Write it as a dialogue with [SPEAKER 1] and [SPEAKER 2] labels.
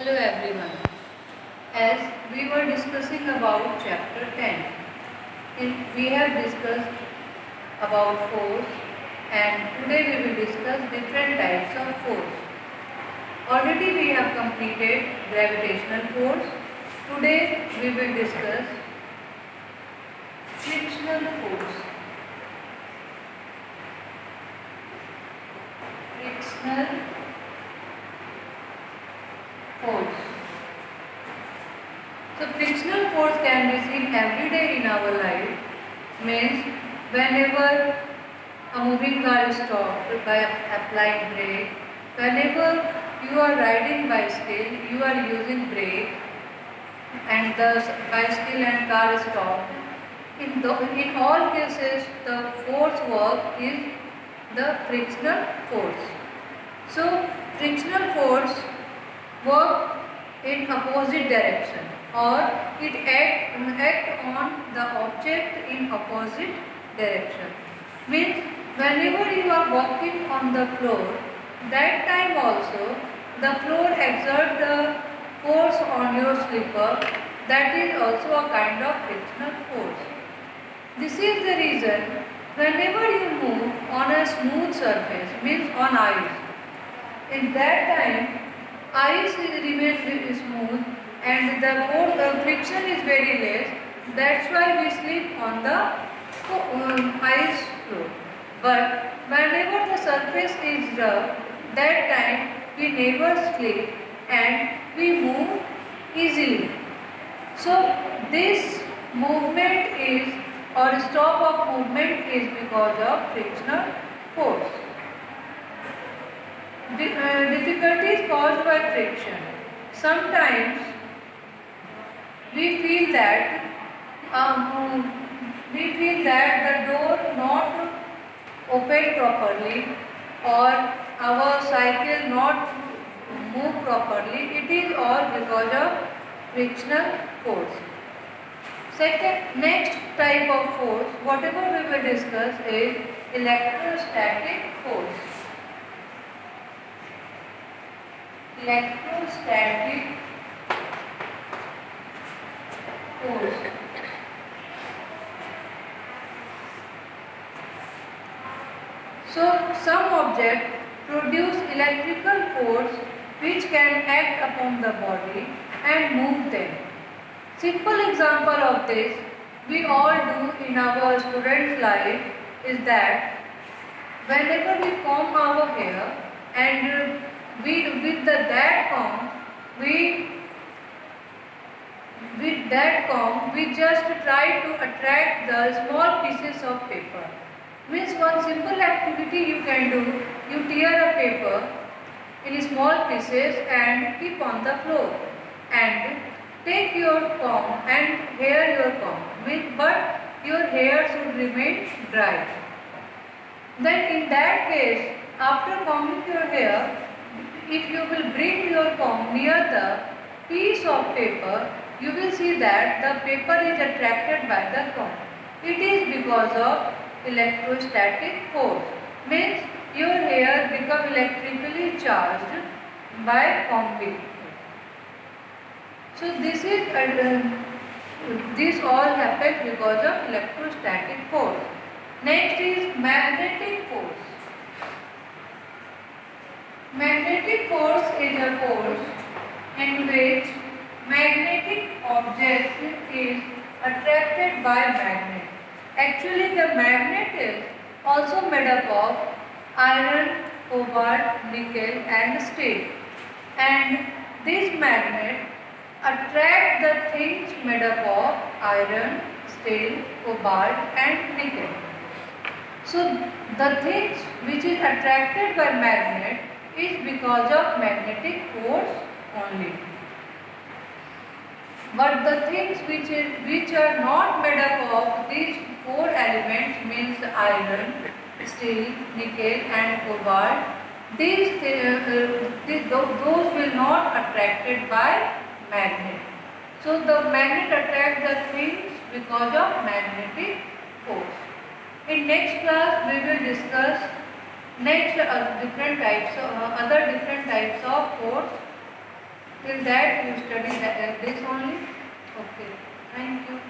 [SPEAKER 1] Hello everyone. As we were discussing about chapter 10, we have discussed about force and today we will discuss different types of force. Already we have completed gravitational force. Today we will discuss frictional force. Frictional force. So frictional force can be seen every day in our life. Means whenever a moving car is stopped by applying brake, whenever you are riding bicycle, you are using brake and the bicycle and car is stopped. In all cases, the force work is the frictional force. So frictional force work in opposite direction or it act on the object in opposite direction. Means whenever you are walking on the floor, that time also the floor exert the force on your slipper, that is also a kind of frictional force. This is the reason whenever you move on a smooth surface, means on ice, in that time ice remains smooth and the friction is very less. That's why we slip on the ice floor. But whenever the surface is rough, that time we never slip and we move easily. So this movement is or stop of movement is because of frictional force. Difficulties caused by friction. Sometimes we feel that the door not open properly or our cycle not move properly. It is all because of frictional force. Next type of force, whatever we will discuss is electrostatic force. Electrostatic force. So some objects produce electrical force which can act upon the body and move them. Simple example of this we all do in our student life is that whenever we comb our hair and that comb we just try to attract the small pieces of paper. Means one simple activity you can do, you tear a paper in small pieces and keep on the floor and take your comb and hair your comb. But your hair should remain dry. Then in that case, after combing your hair, if you will bring your comb near the piece of paper, you will see that the paper is attracted by the comb. It is because of electrostatic force. Means your hair become electrically charged by combing. So this all happens because of electrostatic force. Next is magnetic force. Magnetic force is a force in which magnetic object is attracted by magnet. Actually the magnet is also made up of iron, cobalt, nickel and steel. And this magnet attract the things made up of iron, steel, cobalt and nickel. So the things which is attracted by magnet is because of magnetic force only. But the things which are not made up of these four elements, means iron, steel, nickel and cobalt, those will not attracted by magnet. So the magnet attracts the things because of magnetic force. In next class we will discuss other different types of force Till that you study this only. Okay. Thank you.